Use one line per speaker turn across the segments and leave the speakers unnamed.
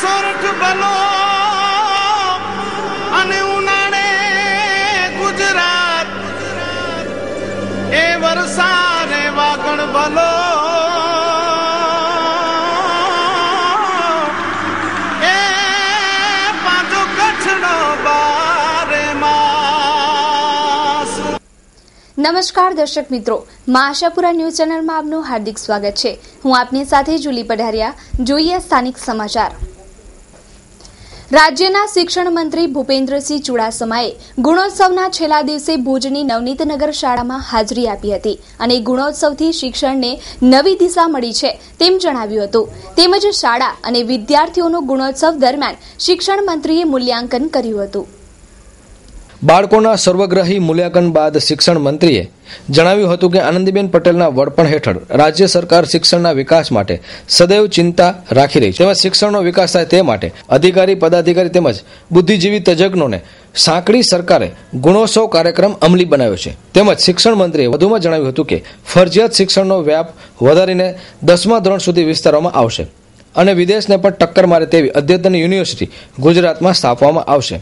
સોરઠ ભલો અને ઉનાળે ગુજરાત એ વરસાદે વાગણ ભલો એ પાછો કચ્છનો બારે માસ.
નમસ્કાર દર્શક મિત્રો, મા આશાપુરા ન્યૂઝ ચેનલમાં આપનું હાર્દિક સ્વાગત છે. હું આપની સાથે જુલી પઢારિયા. જોઈએ સ્થાનિક સમાચાર. રાજ્યના શિક્ષણ મંત્રી ભૂપેન્દ્રસિંહ ચુડાસમાએ ગુણોત્સવના છેલ્લા દિવસે ભુજની નવનીતનગર શાળામાં હાજરી આપી હતી અને ગુણોત્સવથી શિક્ષણને નવી દિશા મળી છે તેમ જણાવ્યું હતું. તેમજ શાળા અને વિદ્યાર્થીઓનું ગુણોત્સવ દરમિયાન શિક્ષણ મંત્રીએ મૂલ્યાંકન કર્યું હતું.
બાળકોના સર્વગ્રાહી મૂલ્યાંકન બાદ શિક્ષણ મંત્રીએ જણાવ્યું હતું કે આનંદીબેન પટેલના વડપણ હેઠળ રાજ્ય સરકાર શિક્ષણના વિકાસ માટે સદૈવ ચિંતા રાખી રહી છે. તેમજ શિક્ષણનો વિકાસ થાય તે માટે અધિકારી, પદાધિકારી તેમજ બુદ્ધિજીવી તજજ્ઞોને સાંકળી સરકારે ગુણોત્સવ કાર્યક્રમ અમલી બનાવ્યો છે. તેમજ શિક્ષણ મંત્રીએ વધુમાં જણાવ્યું હતું કે ફરજિયાત શિક્ષણનો વ્યાપ વધારીને 10મા ધોરણ સુધી વિસ્તારવામાં આવશે અને વિદેશને પણ ટક્કર મારે તેવી અદ્યતન યુનિવર્સિટી ગુજરાતમાં સ્થાપવામાં આવશે.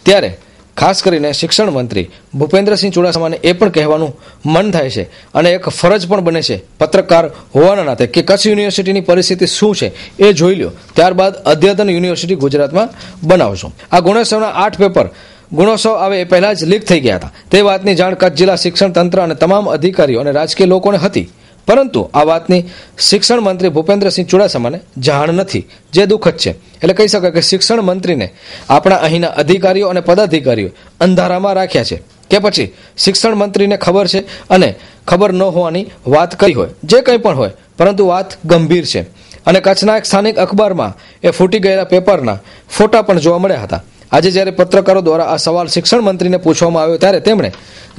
ત્યારે ખાસ કરીને શિક્ષણ મંત્રી ભૂપેન્દ્રસિંહ ચુડાસમાને એ પણ કહેવાનું મન થાય છે અને એક ફરજ પણ બને છે પત્રકાર હોવાના નાતે કે કચ્છ યુનિવર્સિટીની પરિસ્થિતિ શું છે એ જોઈ લો, ત્યારબાદ અદ્યતન યુનિવર્સિટી ગુજરાતમાં બનાવશો. આ ગુણોત્સવના 8 પેપર ગુણોત્સવ આવે એ પહેલા જ લીક થઈ ગયા હતા. તે વાતની જાણ કચ્છ જિલ્લા શિક્ષણ તંત્ર અને તમામ અધિકારીઓ અને રાજકીય લોકોને હતી, પરંતુ આ વાતની શિક્ષણ મંત્રી ભૂપેન્દ્રસિંહ ચુડાસમાને જાણ નથી, જે દુઃખદ છે. એટલે કહી શકાય કે શિક્ષણ મંત્રીને આપણા અહીંના અધિકારીઓ અને પદાધિકારીઓ અંધારામાં રાખ્યા છે કે પછી શિક્ષણ મંત્રીને ખબર છે અને ખબર ન હોવાની વાત કરી હોય, જે કંઈ પણ હોય, પરંતુ વાત ગંભીર છે. અને કચ્છના એક સ્થાનિક અખબારમાં એ ફૂટી ગયેલા પેપરના ફોટા પણ જોવા મળ્યા હતા. આજે જ્યારે પત્રકારો દ્વારા આ સવાલ શિક્ષણ મંત્રીને પૂછવામાં આવ્યો ત્યારે તેમણે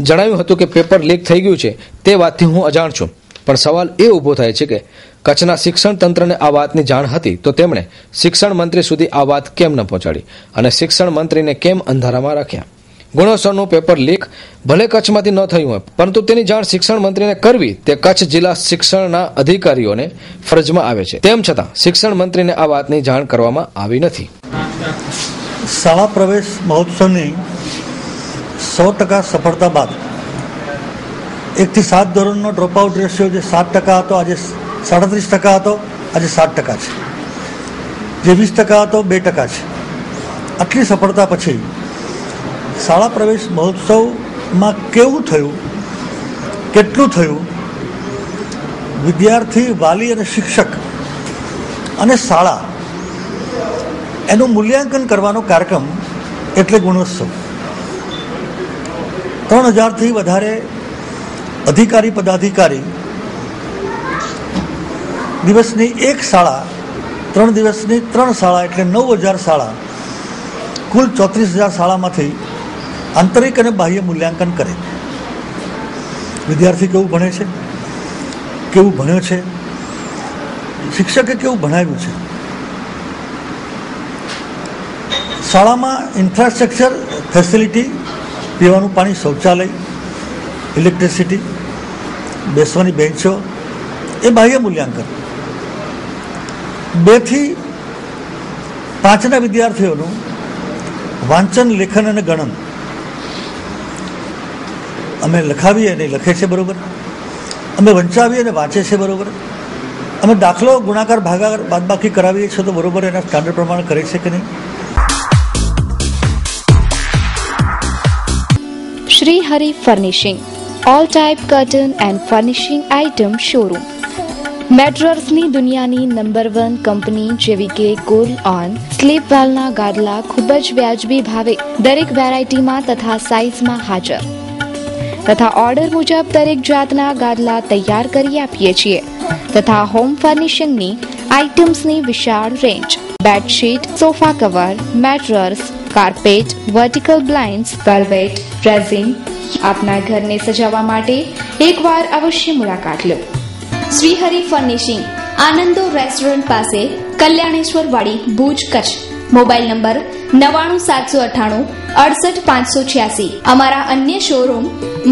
જણાવ્યું હતું કે પેપર લીક થઈ ગયું છે તે વાતથી હું અજાણ છું. પણ સવાલ એ ઊભો થાય છે કે કચ્છના શિક્ષણ તંત્રને આ વાતની જાણ હતી તો તેમણે શિક્ષણ મંત્રી સુધી આ વાત કેમ ન પહોંચાડી અને શિક્ષણ મંત્રીને કેમ અંધારામાં રાખ્યા? ગુણોત્સવનું પેપર લીક ભલે કચ્છમાંથી ન થયું હોય, પરંતુ તેની જાણ શિક્ષણ મંત્રીને કરવી તે કચ્છ જિલ્લા શિક્ષણના અધિકારીઓને ફરજમાં આવે છે. તેમ છતાં શિક્ષણ મંત્રીને આ વાતની જાણ કરવામાં આવી નથી.
શાળા પ્રવેશ મહોત્સવની 100% સફળતા બાદ 1 થી 7 ધોરણનો ડ્રોપઆઉટ રેશિયો જે 7% હતો આજે 37% હતો, આજે 7% છે. જે 20% હતો 2% છે. આટલી સફળતા પછી શાળા પ્રવેશ મહોત્સવમાં કેવું થયું, કેટલું થયું, વિદ્યાર્થી, વાલી અને શિક્ષક અને શાળા એનું મૂલ્યાંકન કરવાનો કાર્યક્રમ એટલે ગુણોત્સવ. 3000થી વધારે અધિકારી, પદાધિકારી દિવસની 1 શાળા, 3 દિવસની 3 શાળા એટલે 9000 શાળા, કુલ 34000 શાળામાંથી આંતરિક અને બાહ્ય મૂલ્યાંકન કરે. વિદ્યાર્થી કેવું ભણે છે, કેવું ભણ્યો છે, શિક્ષકે કેવું ભણાવ્યું છે, શાળામાં ઇન્ફ્રાસ્ટ્રક્ચર ફેસિલિટી, પીવાનું પાણી, શૌચાલય, ઇલેક્ટ્રિસિટી, બેસવાની બેન્ચો, એ બાહ્ય મૂલ્યાંકન. 2 થી 5ના વિદ્યાર્થીઓનું વાંચન, લેખન અને ગણન. અમે લખાવીએ અને લખે છે બરોબર, અમે વંચાવીએ અને વાંચે છે બરોબર, અમે દાખલો, ગુણાકાર, ભાગાકાર, બાદબાકી કરાવીએ છીએ તો બરોબર એના સ્ટાન્ડર્ડ પ્રમાણે કરે છે કે નહીં.
Shri Hari furnishing all type curtain and furnishing item showroom. મેટ્રોસની દુનિયાની નંબર 1 કંપની જેવી કે કુલ ઓન, સ્લીપ વેલના ગાદલા ખૂબ જ વ્યાજબી ભાવે દરેક વેરાયટીમાં તથા સાઇઝમાં હાજર તથા ઓર્ડર મુજબ દરેક જાતના ગાદલા તૈયાર કરી આપીએ છીએ તથા હોમ ફર્નિશિંગની આઇટમ્સની વિશાળ range. Bedsheet, sofa cover, mattress, carpet, vertical blinds, velvet, resin. આપના ઘરને સજાવવા માટે એકવાર અવશ્ય મુલાકાત લો. શ્રી હરિ ફર્નિશિંગ, આનંદો રેસ્ટોરન્ટ પાસે, કલ્યાણેશ્વર વાડી, ભુજ, કચ્છ. Mobile number 99,798,68,586. અમારા અન્ય શોરૂમ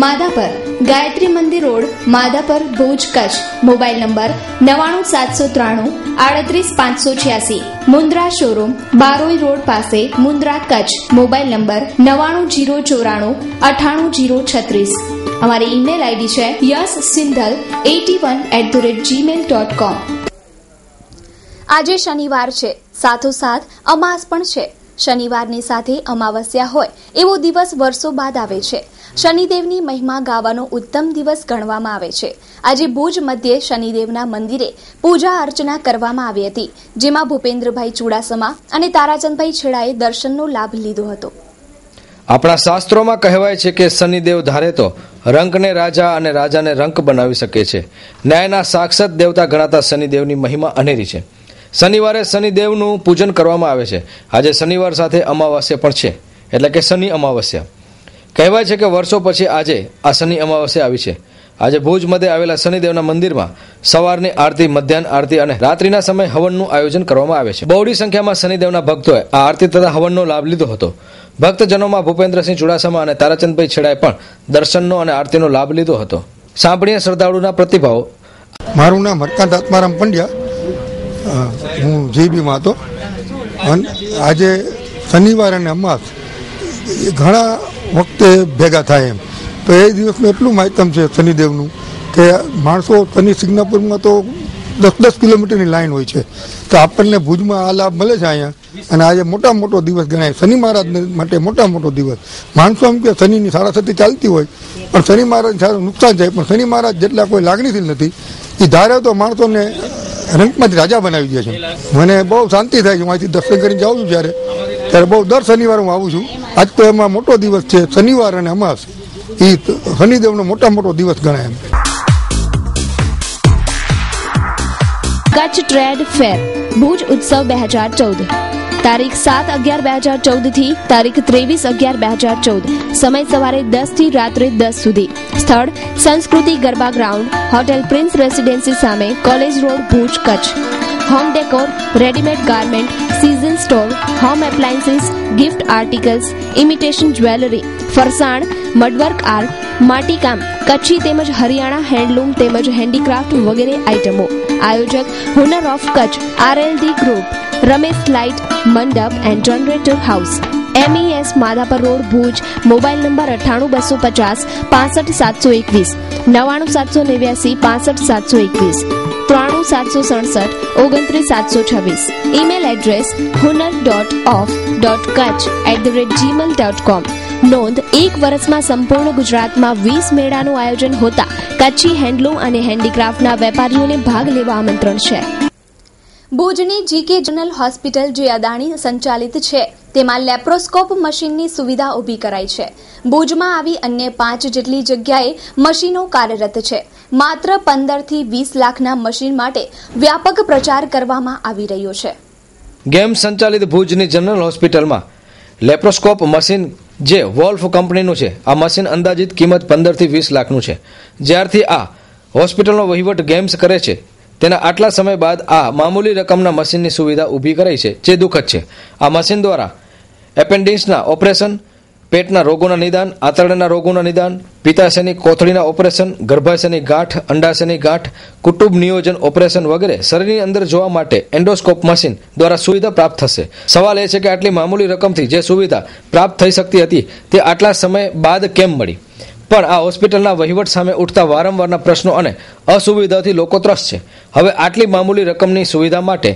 માધાપર, ગાયત્રી મંદિર road, Madhapar, Bhuj, Kutch. Mobile number 99,793,38,586. Mundra showroom Baroi road પાસે, મુન્દ્રા, કચ્છ. Mobile number 99,094,98,036. અમારી ઈમેલ આઈડી છે yassinghal81@gmail.com. આજે શનિવાર છે, સાથોસાથ અમાસ પણ છે. શનિવારની સાથે અમાવસ્યા હોય એવો દિવસ વર્ષો બાદ આવે છે. શનિદેવની મહિમા ગાવાનો ઉત્તમ દિવસ ગણવામાં આવે છે. આજે ભુજ મધ્યે શનિદેવના મંદિરે પૂજા અર્ચના કરવામાં આવી હતી, જેમાં ભૂપેન્દ્રભાઈ ચુડાસમા અને તારાચંદભાઈ છેડાએ દર્શનનો લાભ લીધો હતો.
આપણા શાસ્ત્રોમાં કહેવાય છે કે શનિદેવ ધારે તો રંકને રાજા અને રાજાને રંક બનાવી શકે છે. ન્યાયના સાક્ષાત દેવતા ગણાતા શનિદેવની મહિમા અનેરી છે. શનિવારે શનિદેવનું પૂજન કરવામાં આવે છે. આજે શનિવાર સાથે અમાવસ્યા પણ છે, એટલે કે શનિ અમાવસ્યા. કહેવાય છે કે વર્ષો પછી આજે આ શનિ અમાવસ્યા આવી છે. આજે ભુજ મધ્યે આવેલા શનિદેવના મંદિરમાં સવારની આરતી, મધ્યાહન આરતી અને રાત્રિના સમયે હવનનું આયોજન કરવામાં આવે છે. બહોળી સંખ્યામાં શનિદેવના ભક્તોએ આ આરતી તથા હવનનો લાભ લીધો હતો. ભક્તજનોમાં ભૂપેન્દ્રસિંહ ચુડાસમા અને તારાચંદભાઈ છેડાએ પણ દર્શનનો અને આરતીનો લાભ લીધો હતો. સાંભળીએ શ્રદ્ધાળુના પ્રતિભાવો.
મારું નામ હરકાંત આત્મારામ પંડ્યા, હું જીબીમાં હતો. અને આજે શનિવાર અને અમાસ ઘણા વખતે ભેગા થાય એમ, તો એ દિવસનું એટલું માહિતમ છે શનિદેવનું કે માણસો શનિ સિગ્નાપુરમાં તો 10-10 કિલોમીટરની લાઈન હોય છે, તો આપણને ભુજમાં આ લાભ મળે છે અહીંયા. અને આજે મોટા મોટો દિવસ ગણાય શનિ મહારાજ માટે, મોટા મોટો દિવસ. માણસો એમ કે શનિની સાડાસતી ચાલતી હોય પણ શનિ મહારાજ સારું નુકસાન થાય, પણ શનિ મહારાજ જેટલા કોઈ લાગણીશીલ નથી. એ ધારે તો માણસોને રંકમાંથી રાજા બનાવી દે છે. મને બહુ શાંતિ થાય છે. હું અહીંથી દર્શન કરીને જાઉં છું ત્યારે બહુ દર શનિવારે હું આવું છું. આજ તો એમાં મોટો દિવસ છે, શનિવાર અને અમાસ. એ શનિદેવનો મોટા મોટો દિવસ ગણાય એમ.
કચ્છ ટ્રેડ ફેર ભુજ ઉત્સવ 2014, તારીખ 7/11/2014 થી તારીખ 23/11/2014. સમય સવારે 10 થી રાત્રે 10 સુધી. સ્થળ Sanskriti Garba ground, hotel prince residency સામે, college road, Bhuj, Kutch. Home decor, readymade garment, season store, home appliances, gift articles, imitation jewellery, ફરસાણ, મડવર્ક આર્ટ, માટીકામ, કચ્છી તેમજ હરિયાણા હેન્ડલૂમ તેમજ હેન્ડીક્રાફ્ટ વગેરે આઇટમો. આયોજક Hunar of Kutch, RLD group, Ramesh light Mandap and generator house, MES Madhapar road, Bhuj. Mobile number 98 255 65 721, 99 789 65 721, 93 767 29 726. Email address hunar.off.kutch@gmail.com. નોંધ: 1 વર્ષમાં સંપૂર્ણ ગુજરાતમાં 20 મેળાનું આયોજન હોતા કચ્છી હેન્ડલૂમ અને હેન્ડીક્રાફ્ટના વેપારીઓને ભાગ લેવા આમંત્રણ છે. ભુજની GK જનરલ હોસ્પિટલ, જે અદાણી સંચાલિત છે, તેમાં લેપ્રોસ્કોપ મશીનની સુવિધા ઊભી કરાઈ છે. ભુજમાં આવી અન્ય 5 જેટલી જગ્યાએ મશીનો કાર્યરત છે. માત્ર 15 થી 20 લાખના મશીન માટે વ્યાપક પ્રચાર કરવામાં આવી રહ્યો છે.
ગેમ સંચાલિત ભુજની જનરલ હોસ્પિટલમાં લેપ્રોસ્કોપ મશીન, જે વોલ્ફ કંપનીનું છે, આ મશીન અંદાજિત કિંમત 15 થી 20 લાખનું છે. જ્યારથી આ હોસ્પિટલનો વહીવટ ગેમ્સ કરે છે, તેના આટલા સમય બાદ આ મામૂલી રકમના મશીનની સુવિધા ઊભી કરાઈ છે, જે દુઃખદ છે. આ મશીન દ્વારા એપેન્ડિક્સના ઓપરેશન, પેટના રોગોના નિદાન, આંતરડાના રોગોના નિદાન, પિત્તાશયની કોથળીના ઓપરેશન, ગર્ભાશયની ગાંઠ, અંડાશયની ગાંઠ, કુટુંબ નિયોજન ઓપરેશન વગેરે શરીરની અંદર જોવા માટે એન્ડોસ્કોપ મશીન દ્વારા સુવિધા પ્રાપ્ત થશે. સવાલ એ છે કે આટલી મામૂલી રકમથી જે સુવિધા પ્રાપ્ત થઈ શકતી હતી, તે આટલા સમય બાદ કેમ મળી? પણ આ હોસ્પિટલના વહીવટ સામે ઉઠતા વારંવારના પ્રશ્નો અને અસુવિધાથી લોકો ત્રસ્ત છે. હવે આટલી મામૂલી રકમની સુવિધા માટે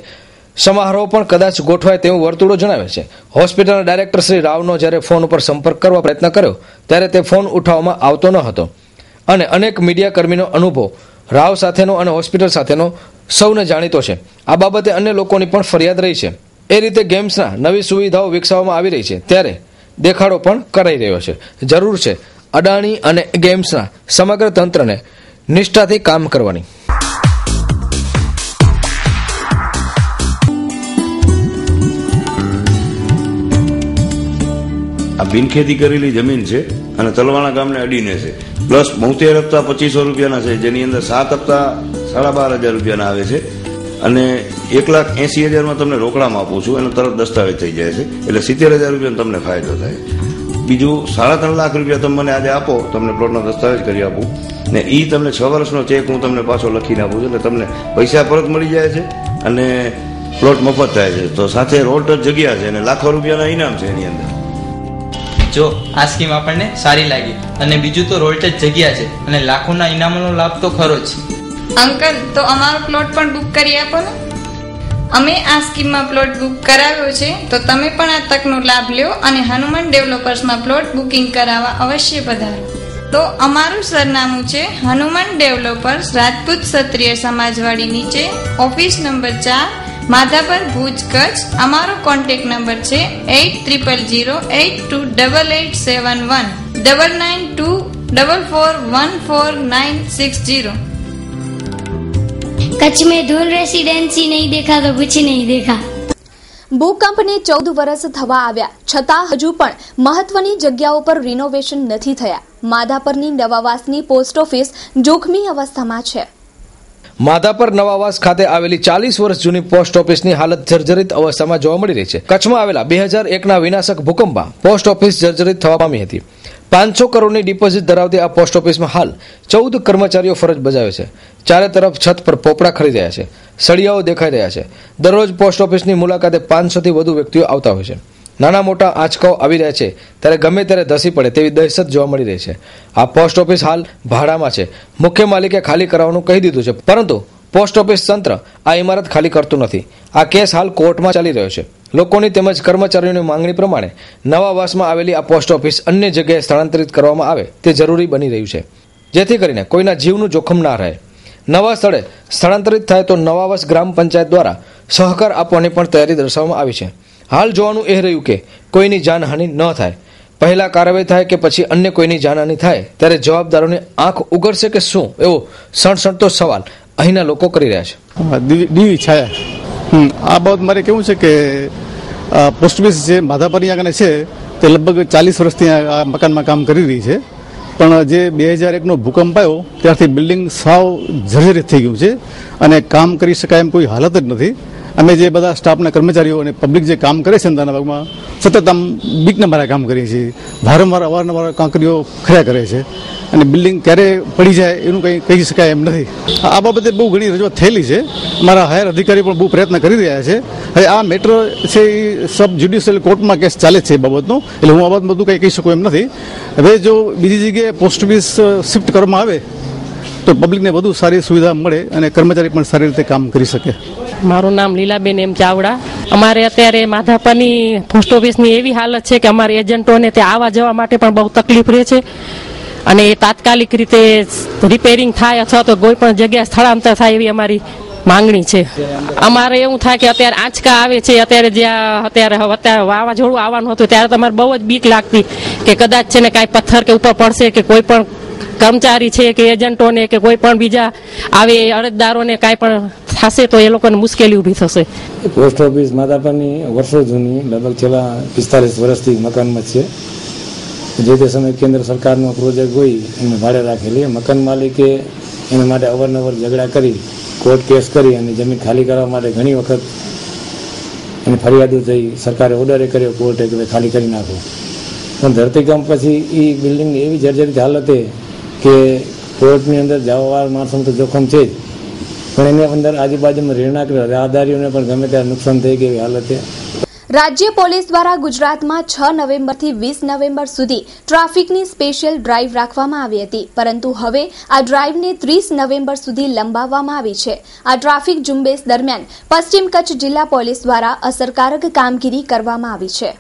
સમારોહ પણ કદાચ ગોઠવાય તેવું વર્તુળો જણાવે છે. હોસ્પિટલના ડાયરેક્ટર શ્રી રાવનો જ્યારે ફોન ઉપર સંપર્ક કરવા પ્રયત્ન કર્યો, ત્યારે તે ફોન ઉઠાવવામાં આવતો ન હતો. અને અનેક મીડિયા કર્મીનો અનુભવ રાવ સાથેનો અને હોસ્પિટલ સાથેનો સૌને જાણીતો છે. આ બાબતે અન્ય લોકોની પણ ફરિયાદ રહી છે. એ રીતે ગેમ્સના નવી સુવિધાઓ વિકસાવવામાં આવી રહી છે, ત્યારે દેખાડો પણ કરાઈ રહ્યો છે. જરૂર છે અદાણી અને ગેમ્સના સમગ્ર તંત્રને નિષ્ઠાથી કામ કરવાની.
આ બિનખેતી કરેલી જમીન છે અને તલવાણા ગામને અડીને છે. પ્લસ 72 હપ્તા 2500 રૂપિયાના છે, જેની અંદર 7 હપ્તા 12,500 રૂપિયાના આવે છે. અને 1,80,000 તમને રોકડામાં આપું છું, એનો તરત દસ્તાવેજ થઈ જાય છે, એટલે 70,000 રૂપિયાનો તમને ફાયદો થાય. બીજું 3.5 લાખ રૂપિયા તમે મને આજે આપો, તમને પ્લોટનો દસ્તાવેજ કરી આપું ને એ તમને 6 વર્ષનો ચેક હું તમને પાછો લખીને આપું છું, એટલે તમને પૈસા પરત મળી જાય છે અને પ્લોટ મફત થાય છે. તો સાથે રોડ ટચ જગ્યા છે અને લાખો રૂપિયાના ઇનામ છે એની અંદર.
જો આ સ્કીમ આપણને સારી લાગી અને બીજું તો રોડ ટચ જગ્યા છે અને લાખોના ઇનામનો લાભ તો ખરો જ.
અંકલ, તો અમારો પ્લોટ પણ બુક કરી આપો ને. અમે આ સ્કીમમાં પ્લોટ બુક કરાવ્યો છે, તો તમે પણ આ તકનો લાભ લ્યો અને હનુમાન ડેવલપર્સમાં પ્લોટ બુકિંગ કરાવવા અવશ્ય પધારો. તો અમારું સરનામું છે હનુમાન ડેવલપર્સ, રાજપૂત ક્ષત્રિય સમાજવાડી નીચે, ઓફિસ નંબર 4, માધાપર, ભુજ, કચ્છ. અમારો કોન્ટેક્ટ નંબર છે 8000828871 9924414960.
कच्छ में धूल रेसिडेंसी नहीं देखा तो कुछ नहीं देखा.
ભૂકંપને 14 વર્ષ થવા આવ્યા છતાં હજુ પણ મહત્વની જગ્યાઓ પર રિનોવેશન નથી થયા. માધાપરની નવાવાસની પોસ્ટ ઓફિસ જોખમી અવસ્થામાં છે.
માધાપર નવાવાસ ખાતે આવેલી 40 વર્ષ જૂની પોસ્ટ ઓફિસની હાલત જર્જરિત અવસ્થામાં જોવા મળી રહી છે. કચ્છમાં આવેલા 2001ના વિનાશક ભૂકંપમાં પોસ્ટ ઓફિસ જર્જરિત થવા પામી હતી. 500 કરોડની ડિપોઝિટ ધરાવતી આ પોસ્ટ ઓફિસમાં હાલ 14 કર્મચારીઓ ફરજ બજાવે છે. ચારે તરફ છત પર પોપડા ખરી રહ્યા છે, સળિયાઓ દેખાઈ રહ્યા છે. દરરોજ પોસ્ટ ઓફિસની મુલાકાતે 500થી વધુ વ્યક્તિઓ આવતા હોય છે. નાના મોટા આંચકાઓ આવી રહ્યા છે ત્યારે ગમે ત્યારે ધસી પડે તેવી દહેશત જોવા મળી રહી છે. આ પોસ્ટ ઓફિસ હાલ ભાડામાં છે. મુખ્ય માલિકે ખાલી કરાવવાનું કહી દીધું છે, પરંતુ પોસ્ટ ઓફિસ તંત્ર આ ઇમારત ખાલી કરતું નથી. આ કેસ હાલ કોર્ટમાં ચાલી રહ્યો છે. લોકોની તેમજ કર્મચારીઓની માંગણી પ્રમાણે નવાવાસમાં આવેલી આ પોસ્ટ ઓફિસ અન્ય જગ્યાએ સ્થળાંતરિત કરવામાં આવે તે જરૂરી બની રહ્યું છે, જેથી કરીને કોઈના જીવનું જોખમ ના રહે. નવા સ્થળે સ્થળાંતરિત થાય તો નવાવાસ ગ્રામ પંચાયત દ્વારા સહકાર આપવાની પણ તૈયારી દર્શાવવામાં આવી છે. હાલ જોવાનું એ રહ્યું કે કોઈની જાનહાનિ ન થાય. પહેલા કાર્યવાહી થાય કે પછી અન્ય કોઈની જાનહાનિ થાય ત્યારે જવાબદારોની આંખ ઉઘડશે કે શું, એવો સણસણતો સવાલ અહીંના લોકો કરી રહ્યા છે.
ડીવી છાયા, આ બાબત મારે કેવું છે કે પોસ્ટ ઓફિસ જે માધાપરની આગળ છે તે લગભગ 40 વર્ષથી આ મકાનમાં કામ કરી રહી છે, પણ જે 2001નો ભૂકંપ આવ્યો ત્યારથી બિલ્ડિંગ સાવ જર્જરિત થઈ ગયું છે અને કામ કરી શકાય એમ કોઈ હાલત જ નથી. અમે જે બધા સ્ટાફના કર્મચારીઓ અને પબ્લિક જે કામ કરે છે અંદરના ભાગમાં સતત આમ બીકના મારા કામ કરીએ છીએ. વારંવાર અવારનવાર કાંકરીઓ ખર્યા કરે છે અને બિલ્ડિંગ ક્યારે પડી જાય એનું કંઈ કહી શકાય એમ નથી. આ બાબતે બહુ ઘણી રજૂઆત થયેલી છે. અમારા હાયર અધિકારી પણ બહુ પ્રયત્ન કરી રહ્યા છે. હવે આ મેટર છે એ સબ જ્યુડિશિયલ કોર્ટમાં કેસ ચાલે છે એ બાબતનો, એટલે હું આ બાબત બધું કંઈ કહી શકું એમ નથી. હવે જો બીજી જગ્યાએ પોસ્ટ ઓફિસ શિફ્ટ કરવામાં આવે તો પબ્લિકને વધુ સારી સુવિધા મળે અને કર્મચારી પણ સારી રીતે કામ કરી શકે.
મારું નામ લીલાબેન એમ ચાવડા. અમારે અત્યારે માધાપરની પોસ્ટ ઓફિસની એવી હાલત છે કે અમારા એજન્ટોને ત્યાં આવવા જવા માટે પણ બહુ તકલીફ રહે છે અને એ તાત્કાલિક રીતે રિપેરિંગ થાય અથવા તો કોઈ પણ જગ્યાએ સ્થળાંતર થાય એવી અમારી માંગણી છે. અમારે એવું થાય કે અત્યારે આંચકા આવે છે, અત્યારે જ્યાં અત્યારે વાવાઝોડું આવવાનું હતું ત્યારે તમારે બહુ જ બીક લાગતી કે કદાચ છે ને કાંઈ પથ્થર કે ઉપર પડશે કે કોઈ પણ કર્મચારી છે કે એજન્ટોને કે કોઈ પણ બીજા આવે અરજદારોને કાંઈ પણ થશે તો એ લોકોને મુશ્કેલી ઊભી થશે.
પોસ્ટ ઓફિસ માધાપરની વર્ષો જૂની લગભગ છેલ્લા 45 વર્ષથી મકાનમાં છે. જે તે સમયે કેન્દ્ર સરકારનો પ્રોજેક્ટ હોય એને ભાડે રાખેલી. મકાન માલિકે એના માટે અવારનવાર ઝઘડા કરી કોર્ટ કેસ કરી અને જમીન ખાલી કરવા માટે ઘણી વખત એની ફરિયાદો થઈ. સરકારે ઓર્ડરે કર્યો કોર્ટે કે ખાલી કરી નાખો, પણ ધરતીકંપ પછી એ બિલ્ડિંગની એવી જર્જરિત હાલતે કે કોર્ટની અંદર જવાવાળા માણસોનું તો જોખમ છે જ, પણ એની અંદર આજુબાજુમાં રહેણાંક રાહદારીઓને પણ ગમે ત્યારે નુકસાન થઈ ગઈ હાલતે.
રાજ્ય પોલીસ દ્વારા ગુજરાતમાં 6 નવેમ્બરથી 20 નવેમ્બર સુધી ટ્રાફિકની સ્પેશિયલ ડ્રાઇવ રાખવામાં આવી હતી, પરંતુ હવે આ ડ્રાઇવને 30 નવેમ્બર સુધી લંબાવવામાં આવી છે. આ ટ્રાફિક ઝુંબેશ દરમિયાન પશ્ચિમ કચ્છ જિલ્લા પોલીસ દ્વારા અસરકારક કામગીરી કરવામાં આવી છે.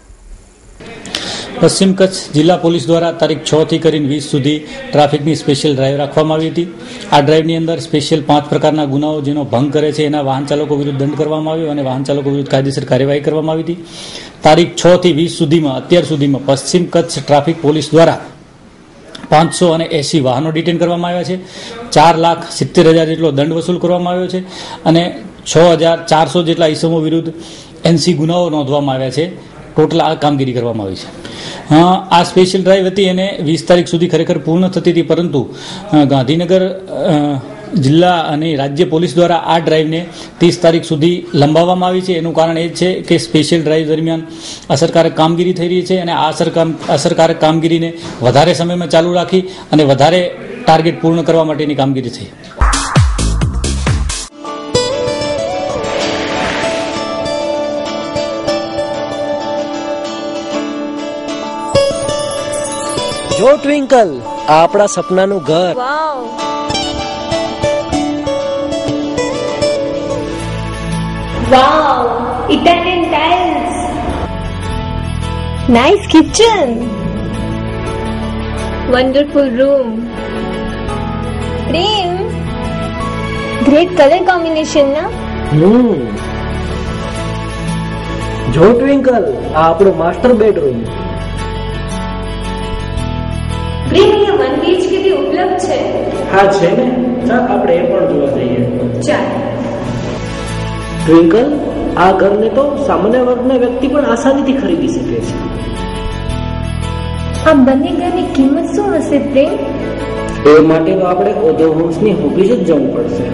પશ્ચિમ કચ્છ જિલ્લા પોલીસ દ્વારા તારીખ 6 થી કરીને 20 સુધી ટ્રાફિકની સ્પેશિયલ ડ્રાઇવ રાખવામાં આવી હતી. આ ડ્રાઇવની અંદર સ્પેશિયલ 5 પ્રકારના ગુનાઓ જેનો ભંગ કરે છે એના વાહન ચાલકો વિરુદ્ધ દંડ કરવામાં આવ્યો અને વાહન ચાલકો વિરુદ્ધ કાયદેસર કાર્યવાહી કરવામાં આવી હતી. તારીખ 6 થી 20 સુધીમાં અત્યાર સુધીમાં પશ્ચિમ કચ્છ ટ્રાફિક પોલીસ દ્વારા 580 વાહનો ડિટેન કરવામાં આવ્યા છે. 4,70,000 જેટલો દંડ વસૂલ કરવામાં આવ્યો છે અને 6,400 જેટલા ઇસમો વિરુદ્ધ 80 ગુનાઓ નોંધવામાં આવ્યા છે. ટોટલ આ કામગીરી કરવામાં આવી છે. આ સ્પેશિયલ ડ્રાઈવ હતી એને 20 તારીખ સુધી ખરેખર પૂર્ણ થતી હતી, પરંતુ ગાંધીનગર જિલ્લા અને રાજ્ય પોલીસ દ્વારા આ ડ્રાઈવને 30 તારીખ સુધી લંબાવવામાં આવી છે. એનું કારણ એ છે કે સ્પેશિયલ ડ્રાઈવ દરમિયાન અસરકારક કામગીરી થઈ રહી છે અને આ અસરકારક કામગીરીને વધારે સમયમાં ચાલુ રાખી અને વધારે ટાર્ગેટ પૂર્ણ કરવા માટેની કામગીરી થઈ.
જો ટ્વિંકલ, આ આપણા સપનાનું ઘર.
Wow, Italian tiles. Nice kitchen. Wonderful room. Prem, great color combination, na?
જો ટ્વિંકલ, આ આપણું માસ્ટર બેડરૂમ.
પ્રેમ, અહીંયા 1 BHK થી ઉપલબ્ધ છે?
હા છે ને, ચાલ આપણે એ પણ જોવા જઈએ.
ચાલ.
ટ્વિંકલ, આ ઘરને તો સામાન્ય વર્ગના વ્યક્તિ પણ આસાનીથી ખરીદી શકે છે.
આ બંને ઘરની કિંમત શું હશે પ્રેમ?
એ માટે તો આપણે ઓધો હોમ્સની ઓફિસ જ જવું પડશે.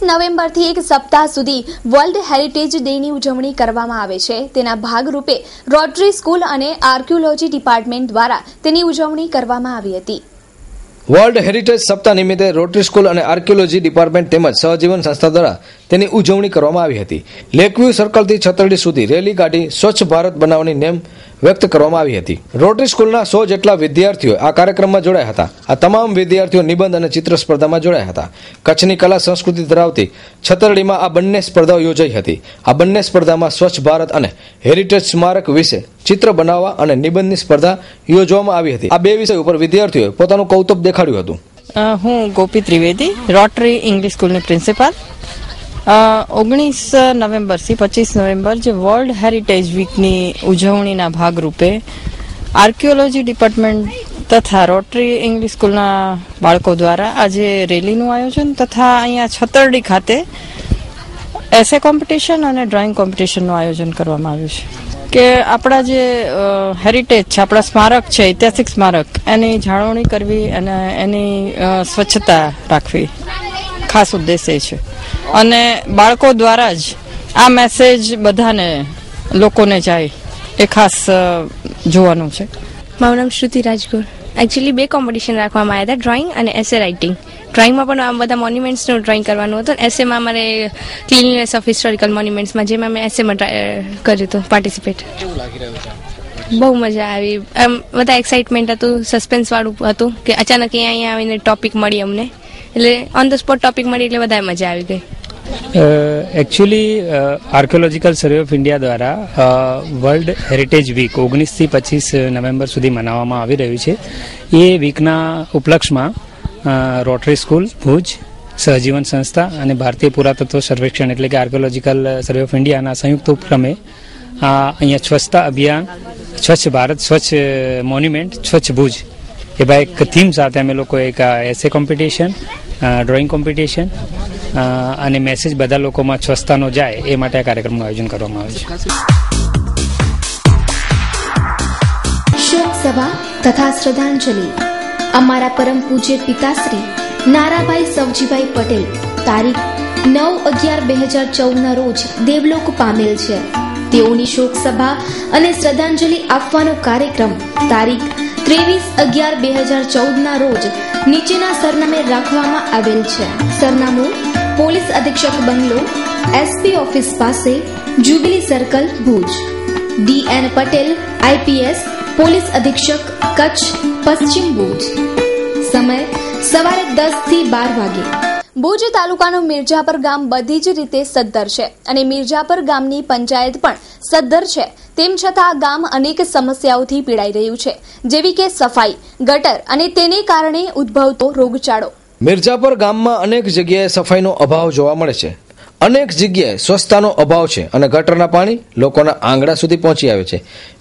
નવેમ્બરથી એક સપ્તાહ સુધી વર્લ્ડ હેરિટેજ ડેની ઉજવણી કરવામાં આવે છે. તેના ભાગરૂપે રોટરી સ્કૂલ અને આર્કિયોલોજી ડિપાર્ટમેન્ટ દ્વારા તેની ઉજવણી કરવામાં આવી હતી.
વર્લ્ડ હેરિટેજ સપ્તાહ નિમિત્તે રોટરી સ્કૂલ અને આર્કિયોલોજી ડિપાર્ટમેન્ટ તેમજ સહજીવન સંસ્થા દ્વારા તેની ઉજવણી કરવામાં આવી હતી. લેકવ્યુ સર્કલથી છતરડી સુધી રેલી કાઢી સ્વચ્છ ભારત બનાવવાની નેમ વ્યક્ત કરવામાં આવી હતી. રોટરી સ્કૂલના 100 જેટલા વિદ્યાર્થીઓ આ કાર્યક્રમમાં જોડાયા હતા. આ તમામ વિદ્યાર્થીઓ નિબંધ અને ચિત્ર સ્પર્ધામાં જોડાયા હતા. કચ્છની કલા સંસ્કૃતિ ધરાવતી છતરડીમાં આ બંને સ્પર્ધાઓ યોજાઈ હતી. આ બંને સ્પર્ધામાં સ્વચ્છ ભારત અને હેરિટેજ સ્મારક વિશે ચિત્ર બનાવવા અને નિબંધની સ્પર્ધા યોજવામાં આવી હતી. આ બે વિષય ઉપર વિદ્યાર્થીઓએ પોતાનું કૌતુક દેખાડ્યું હતું.
હું ગોપી ત્રિવેદી, રોટરી ઇંગ્લિશ સ્કૂલની પ્રિન્સિપાલ. 19 નવેમ્બરથી 25 નવેમ્બર જે વર્લ્ડ હેરિટેજ વીકની ઉજવણીના ભાગરૂપે આર્કિયોલોજી ડિપાર્ટમેન્ટ તથા રોટરી ઇંગ્લિશ સ્કૂલના બાળકો દ્વારા આજે રેલીનું આયોજન તથા અહીંયા છતરડી ખાતે એસે કોમ્પિટિશન અને ડ્રોઈંગ કોમ્પિટિશનનું આયોજન કરવામાં આવ્યું છે કે આપણા જે હેરિટેજ છે, આપણા સ્મારક છે, ઐતિહાસિક સ્મારક, એની જાળવણી કરવી અને એની સ્વચ્છતા રાખવી ખાસ ઉદ્દેશ્ય છે અને બાળકો દ્વારા જ આ મેસેજ બધાને લોકોને જાય એ ખાસ જોવાનું છે.
મારું નામ શ્રુતિ રાજગોર. એકચ્યુઅલી 2 કોમ્પિટિશન રાખવામાં આવ્યા હતા, ડ્રોઈંગ અને એસે રાઇટિંગ. ડ્રોઈંગમાં પણ આ બધા મોન્યુમેન્ટ્સનું ડ્રોઈંગ કરવાનું હતું. એસેમાં અમારે ક્લીનનેસ ઓફ હિસ્ટોરિકલ મોન્યુમેન્ટ્સમાં, જેમાં મેં એસેમાં કર્યું હતું પાર્ટિસિપેટ. બહુ મજા આવી. બધા એક્સાઇટમેન્ટ હતું, સસ્પેન્સ વાળું હતું કે અચાનક અહીંયા આવીને ટોપિક મળી અમને, એટલે ઓન ધ સ્પોટ ટોપિક મળી એટલે વધારે મજા આવી ગઈ.
Actually archaeological survey of India દ્વારા વર્લ્ડ હેરિટેજ વીક 19 થી 25 નવેમ્બર સુધી મનાવવામાં આવી રહ્યું છે. એ વીકના ઉપલક્ષમાં રોટરી સ્કૂલ ભુજ, સહજીવન સંસ્થા અને ભારતીય પુરાતત્વ સર્વેક્ષણ એટલે કે આર્કિયોલોજીકલ સર્વે ઓફ ઇન્ડિયાના સંયુક્ત ઉપક્રમે અહીંયા સ્વચ્છતા અભિયાન, સ્વચ્છ ભારત, સ્વચ્છ મોન્યુમેન્ટ, સ્વચ્છ ભુજ એવા એક થીમ સાથે અમે લોકો એક એસે કોમ્પિટિશન, ડ્રોઈંગ કોમ્પિટિશન અને મેસેજ બધા લોકોમાં સ્વચ્છતાનો જાય એ માટે આ કાર્યક્રમનું આયોજન કરવામાં આવ્યું છે.
શોક સભા તથા શ્રદ્ધાંજલિ. અમારા પરમ પૂજ્ય પિતાશ્રી નારાભાઈ સવજીભાઈ પટેલ તારીખ 9/11/2014 રોજ દેવલોક પામેલ છે. તેઓની શોક સભા અને શ્રદ્ધાંજલિ આપવાનો કાર્યક્રમ તારીખ 23/11/2014 રોજ નીચેના સરનામે રાખવામાં આવેલ છે. સરનામું: પોલીસ અધિક્ષક બંગલો, એસપી ઓફિસ પાસે, jubilee circle, Bhuj. DN Patel, IPS, police અધિક્ષક, કચ્છ પશ્ચિમ ભુજ. સમય: સવારે 10 થી 12 વાગે.
ભુજ તાલુકાનું મિરજાપર ગામ બધી જ રીતે સદ્ધર છે અને મિરજાપર ગામની પંચાયત પણ સદ્ધર છે. તેમ છતાં આ ગામ અનેક સમસ્યાઓથી પીડાઈ રહ્યું છે, જેવી કે સફાઈ, ગટર અને તેને કારણે ઉદ્ભવતો રોગચાળો.
મિરજાપર ગામમાં અનેક જગ્યાએ સફાઈનો અભાવ જોવા મળે છે. અનેક જગ્યાએ સ્વચ્છતાનો અભાવ છે અને ગટરના પાણી લોકોના આંગણા સુધી પહોંચી આવે છે.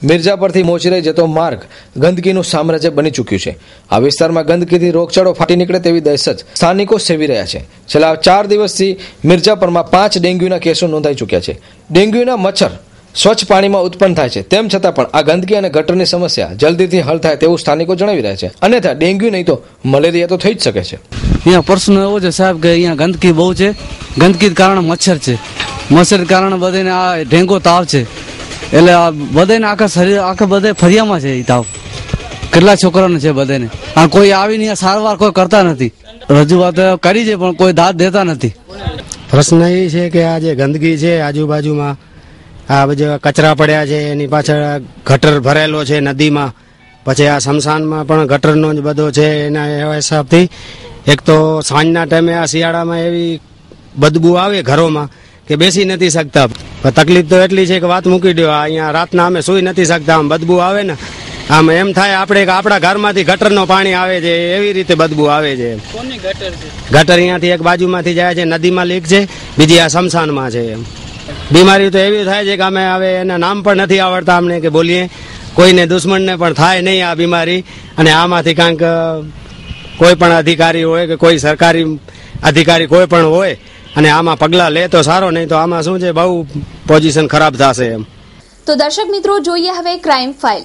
મિરજાપરથી મોચરાઈ જતો માર્ગ ગંદકીનું સામ્રાજ્ય બની ચૂક્યું છે. આ વિસ્તારમાં ગંદકીથી રોગચાળો ફાટી નીકળે તેવી દહેશત સ્થાનિકો સેવી રહ્યા છે. છેલ્લા 4 દિવસથી મિરજાપરમાં 5 ડેન્ગ્યુના કેસો નોંધાઈ ચૂક્યા છે. ડેન્ગ્યુના મચ્છર સ્વચ્છ પાણીમાં ઉત્પન્ન થાય છે. તેમ છતાં પણ આ ગંદકી અને ગટરની સમસ્યા જલ્દીથી હલ થાય તેવું સ્થાનિકો જણાવી રહ્યા છે. અન્યથા ડેન્ગ્યુ નહીં તો મલેરિયા તો થઈ જ શકે છે.
અહીંયા પ્રશ્ન એવો છે સાહેબ કે અહીંયા ગંદકી બહુ છે. ગંદકી કારણે મચ્છર છે. મચ્છર કારણે બધાને આ ડેન્ગુ તાવ છે. એટલે આ બધાને આખા શરીર આખા બધા ફરિયામાં છે એ તાવ. કેટલા છોકરાને છે બધાને. આ કોઈ આવીને સારવાર કોઈ કરતા નથી. રજૂઆત કરી છે પણ કોઈ દાદ દેતા નથી.
પ્રશ્ન એ છે કે આ જે ગંદકી છે આજુબાજુમાં, આ બધા કચરા પડ્યા છે, એની પાછળ ગટર ભરેલો છે નદીમાં, પછી આ સ્મશાનમાં પણ ગટરનો જ બધો છે. એના એવા હિસાબથી એક તો સાંજના ટાઈમે આ શિયાળામાં એવી બદબુ આવે ઘરોમાં કે બેસી નથી શકતા. તકલીફ તો એટલી છે કે વાત મૂકી દો. અહીંયા રાતના અમે સુઈ નથી શકતા. આમ બદબુ આવે ને, આમ એમ થાય આપણે કે આપણા ઘરમાંથી ગટરનો પાણી આવે છે એવી રીતે બદબુ આવે છે. ગટર અહીંયાથી એક બાજુમાંથી જાય છે, નદીમાં લીક છે, બીજી આ સ્મશાનમાં છે. બીમારી તો એવી થાય છે કે અમે હવે એના નામ પણ નથી આવડતા અમને કે બોલીએ. કોઈને દુશ્મનને પણ થાય નહીં આ બીમારી. અને આમાંથી કાંઈક કોઈ પણ અધિકારી હોય કે કોઈ સરકારી અધિકારી કોઈ પણ હોય અને આમાં પગલાં લે તો સારો, નહીં તો આમાં શું છે બહુ પોઝિશન ખરાબ થશે એમ.
તો દર્શક મિત્રો, જોઈએ હવે ક્રાઇમ ફાઇલ.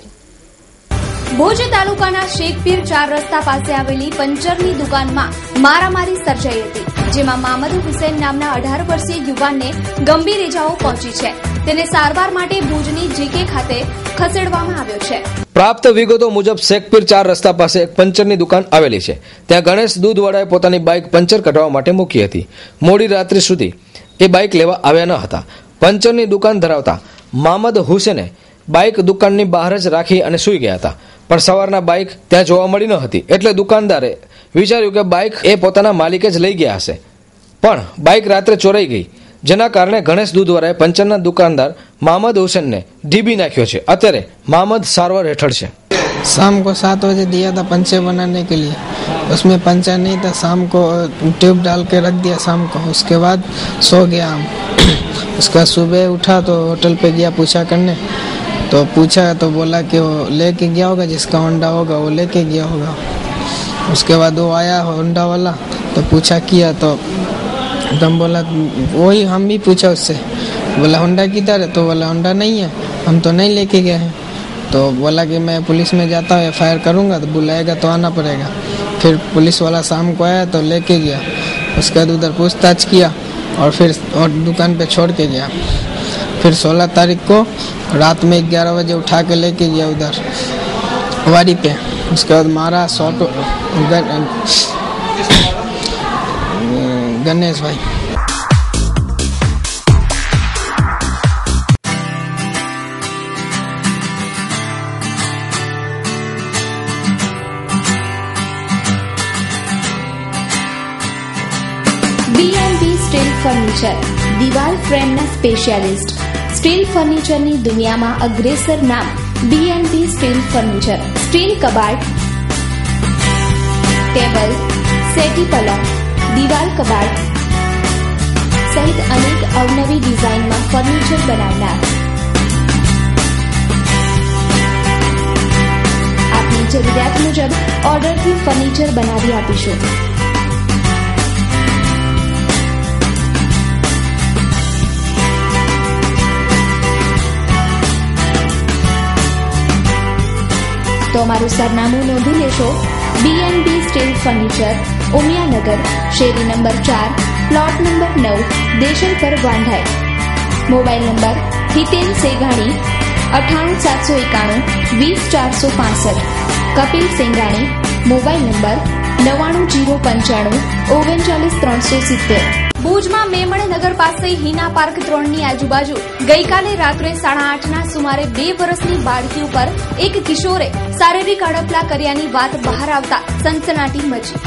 ભુજ તાલુકાના શેખપીર 4 રસ્તા પાસે આવેલી પંચરની દુકાનમાં મારામારી સર્જાઈ હતી, જેમાં મામદ હુસેન નામના 18 વર્ષીય યુવાનને ગંભીર ઇજાઓ પહોંચી છે. તેને સારવાર માટે ભુજની જીકે ખાતે ખસેડવામાં આવ્યો છે.
પ્રાપ્ત વિગતો મુજબ શેખપીર 4 રસ્તા પાસે એક પંચરની દુકાન આવેલી છે. ત્યાં ગણેશ દૂધવાળાએ પોતાની બાઇક પંચર કઢાવવા માટે મૂકી હતી. મોડી રાત્રિ સુધી એ બાઇક લેવા આવ્યા ન હતા. પંચરની દુકાન ધરાવતા મામદ હુસેને બાઇક દુકાનની બહાર જ રાખી અને સૂઈ ગયા હતા. પણ સવારના બાઇક ત્યાં જોવા મળી ન હતી, એટલે દુકાનદારે વિચાર્યું કે બાઇક એ પોતાના માલિકે જ લઈ ગયા હશે. પણ બાઇક રાત્રે ચોરાઈ ગઈ, જેના કારણે ગણેશ દૂધવાળાએ પંચરના દુકાનદાર મામદ હુસેનને ઢીબી નાખ્યો છે. અત્યારે મામદ સારવાર હેઠળ છે.
शाम को 7 बजे दिया था पंचे बनाने के लिए, उसमें पंचा नहीं था. शाम को ट्यूब डाल के रख दिया शाम को. उसके बाद सो गया हम. उसका सुबह उठा तो होटल पे गया पूछा करने. तो पूछा तो बोला कि वो लेके गया होगा, जिसका होंडा होगा वो लेके गया होगा. उसके बाद वो आया होंडा वाला, तो पूछा किया तो हम बोला, वही हम भी पूछा उससे, बोला होंडा किधर है? तो बोला होंडा नहीं है, हम तो नहीं लेके गए हैं. तो बोला कि मैं पुलिस में जाता हूँ, FIR करूँगा, तो बुलाएगा तो आना पड़ेगा. फिर पुलिस वाला शाम को आया तो लेके गया. उसके बाद उधर पूछताछ किया और फिर और दुकान पे छोड़ के गया. फिर 16 तारीख को रात में 11 बजे उठा के लेके गया उधर वाड़ी पे. उसके बाद मारा शॉट गणेश भाई.
B&B સ્ટીલ ફર્નિચર, દિવાલ ફ્રેમના સ્પેશિયાલિસ્ટ. સ્ટીલ ફર્નિચરની દુનિયામાં અગ્રેસર નામ B&B સ્ટીલ ફર્નિચર. સ્ટીલ કબાટ, ટેબલ, સેટી પલંગ, દિવાલ કબાટ સહિત અનેક અવનવી ડિઝાઇનમાં ફર્નિચર બનાવનાર. આપની જરૂરિયાત મુજબ ઓર્ડરથી ફર્નિચર બનાવી આપીશું. તો અમારું સરનામું નોંધી લેશો. B&B સ્ટીલ ફર્નિચર, ઉમિયાનગર, શેરી number 4, plot number 9, Deshalpar, Vandhai. Mobile number 77 Seghani 98 791 20465. Kapil Sengani, mobile number 99 095 39 370. ભુજમાં મેમણનગર પાસે હિના પાર્ક 3ની આજુબાજુ ગઈકાલે રાત્રે 8:30ના સુમારે 2 વર્ષની બાળકી ઉપર એક કિશોરે શારીરિક હડપલા કર્યાની વાત બહાર આવતા સનસનાટી મચી.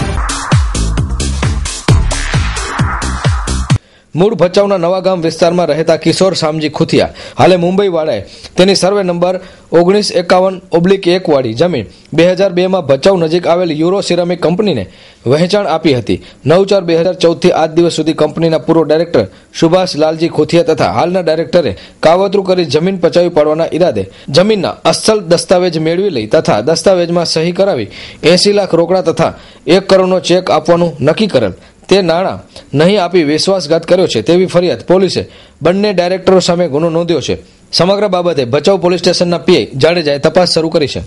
મૂળ ભચાઉના નવાગામ વિસ્તારમાં રહેતા કિશોર શામજી ખુથિયા હાલે મુંબઈ વાળાએ તેની સર્વે નંબર 1951/1 વાળી જમીન 2002માં ભચાઉ નજીક આવેલ યુરો સિરામિક કંપનીને વહેંચાણ આપી હતી. 9/4/2014 થી આજ દિવસ સુધી કંપનીના પૂર્વ ડાયરેક્ટર સુભાષ લાલજી ખુથિયા તથા હાલના ડાયરેક્ટરે કાવતરું કરી જમીન પચાવી પાડવાના ઈરાદે જમીનના અસલ દસ્તાવેજ મેળવી લઈ તથા દસ્તાવેજમાં સહી કરાવી 80 લાખ રોકડા તથા 1 કરોડનો ચેક આપવાનું નક્કી કરેલ. તે નાણાં નહીં આપી વિશ્વાસઘાત કર્યો છે તેવી ફરિયાદ પોલીસે બંને ડાયરેક્ટરો સામે ગુનો નોંધ્યો છે. સમગ્ર બાબતે ભચાઉ પોલીસ સ્ટેશનના પીઆઈ જાડેજાએ તપાસ શરૂ કરી છે.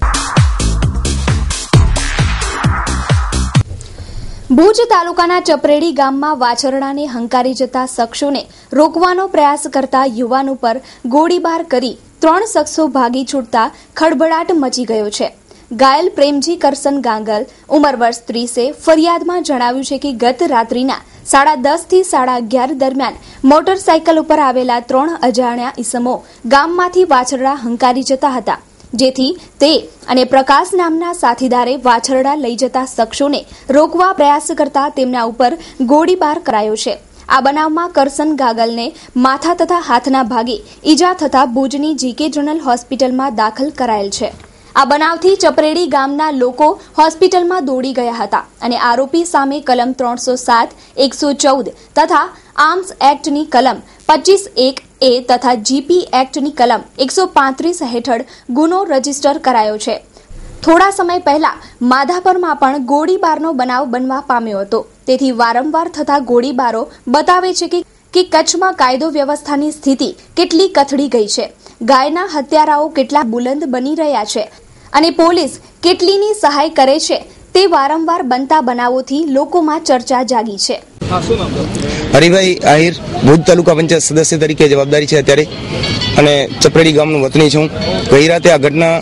ભુજ તાલુકાના ચપરેડી ગામમાં વાછરડાને હંકારી જતા શખ્સોને રોકવાનો પ્રયાસ કરતા યુવાન ઉપર ગોળીબાર કરી 3 શખ્સો ભાગી છૂટતા ખળભળાટ મચી ગયો છે. ઘાયલ પ્રેમજી કરસન ગાંગલ ઉંમર વર્ષ 30 ફરિયાદમાં જણાવ્યું છે કે ગત રાત્રિના 10:30 થી 11:30 દરમિયાન મોટરસાયકલ ઉપર આવેલા 3 અજાણ્યા ઈસમો ગામમાંથી વાછરડા હંકારી જતા હતા, જેથી તે અને પ્રકાશ નામના સાથીદારે વાછરડા લઈ જતા શખ્સોને રોકવા પ્રયાસ કરતા તેમના ઉપર ગોળીબાર કરાયો છે. આ બનાવમાં કરસન ગાગલને માથા તથા હાથના ભાગે ઈજા થતા ભુજની જીકે જનરલ હોસ્પિટલમાં દાખલ કરાયેલ છે. આ બનાવથી ચપરેડી ગામના લોકો હોસ્પિટલમાં દોડી ગયા હતા અને આરોપી સામે કલમ 307, 114 તથા આર્મ્સ એક્ટની કલમ 25(1)A તથા જીપી એક્ટની કલમ 135 હેઠળ ગુનો રજીસ્ટર કરાયો છે. થોડા સમય પહેલા માધાપરમાં પણ ગોળીબારનો બનાવ બનવા પામ્યો હતો. તેથી વારંવાર થતા ગોળીબારો બતાવે છે કે કચ્છમાં કાયદો વ્યવસ્થાની સ્થિતિ કેટલી કથળી ગઈ છે, ગાયના હત્યારાઓ કેટલા બુલંદ બની રહ્યા છે અને પોલીસ કેટલીની સહાય કરે છે તે વારંવાર બનતા બનાવોથી લોકોમાં ચર્ચા જાગી છે.
હરિભાઈ આહિર, ભુજ તાલુકા પંચાયત સદસ્ય તરીકે જવાબદારી છે અત્યારે અને ચપરેડી ગામનું વતની છું. ગઈ રાતે આ ઘટના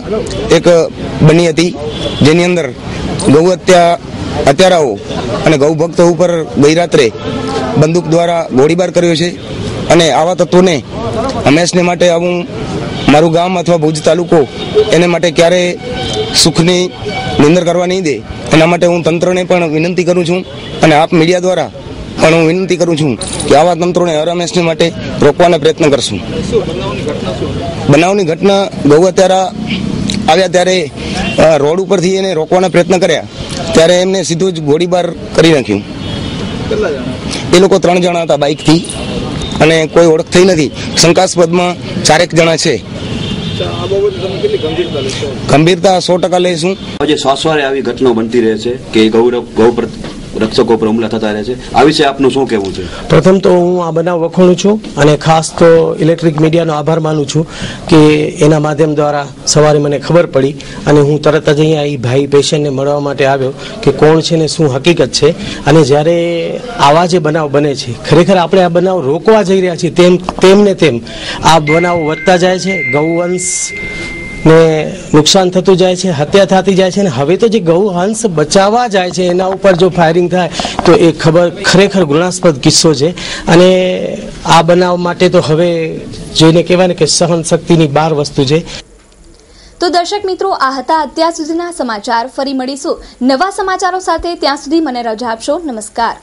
એક બની હતી જેની અંદર ગૌ હત્યારાઓ અને ગૌ ભક્તો ઉપર ગઈ રાત્રે બંદૂક દ્વારા ગોળીબાર કર્યો છે અને આવા તત્વોને હંમેશને માટે આવું મારું ગામ અથવા ભુજ તાલુકો એને માટે ક્યારે સુખની નિંદર કરવા નહીં દે, એના માટે હું તંત્રને પણ વિનંતી કરું છું અને આપ મીડિયા દ્વારા પણ હું વિનંતી કરું છું કે આવા તંત્રોને હરહંમેશને માટે રોકવાના પ્રયત્ન કરશું. બનાવની ઘટના ગૌ હત્યારા આવ્યા ત્યારે રોડ ઉપરથી એને રોકવાના પ્રયત્ન કર્યા ત્યારે એમને સીધું જ ગોળીબાર કરી નાખ્યું. એ લોકો 3 જણા હતા બાઇકથી અને કોઈ ઓળખ થઈ નથી. શંકાસ્પદમાં 4 જણા છે. ગંભીરતા 100% લઈશું.
આજે શ્વાસવારે આવી ઘટનાઓ બનતી રહે છે કે ગૌ રક્ષકો પર હુમલા થતા રહે છે. આ વિશે આપનું શું કહેવું છે?
પ્રથમ તો હું આ બનાવ વખોણું છું અને ખાસ તો ઇલેક્ટ્રિક મીડિયાનો આભાર માનું છું કે એના માધ્યમ દ્વારા સવારે મને ખબર પડી અને હું તરત જ અહીંયા એ ભાઈ પેશન્ટને મળવા માટે આવ્યો કે કોણ છે ને શું હકીકત છે. અને જ્યારે આવા જે બનાવ બને છે, ખરેખર આપણે આ બનાવ રોકવા જઈ રહ્યા છીએ તેમ આ બનાવો વધતા જાય છે, ગૌવંશ ને નુકસાન થતું જાય છે, હત્યા થતી જાય છે અને હવે તો જે ગૌવંશ બચાવવા જાય છે એના ઉપર જો ફાયરિંગ થાય તો એ ખરેખર ઘૃણાસ્પદ કિસ્સો છે. અને આ બનાવ માટે તો હવે જોઈને કહેવાય ને કે સહન શક્તિની બહાર વસ્તુ છે.
તો દર્શક મિત્રો, આ હતા અત્યાર સુધીના સમાચાર. ફરી મળીશું નવા સમાચારો સાથે. ત્યાં સુધી મને રજા આપશો. નમસ્કાર.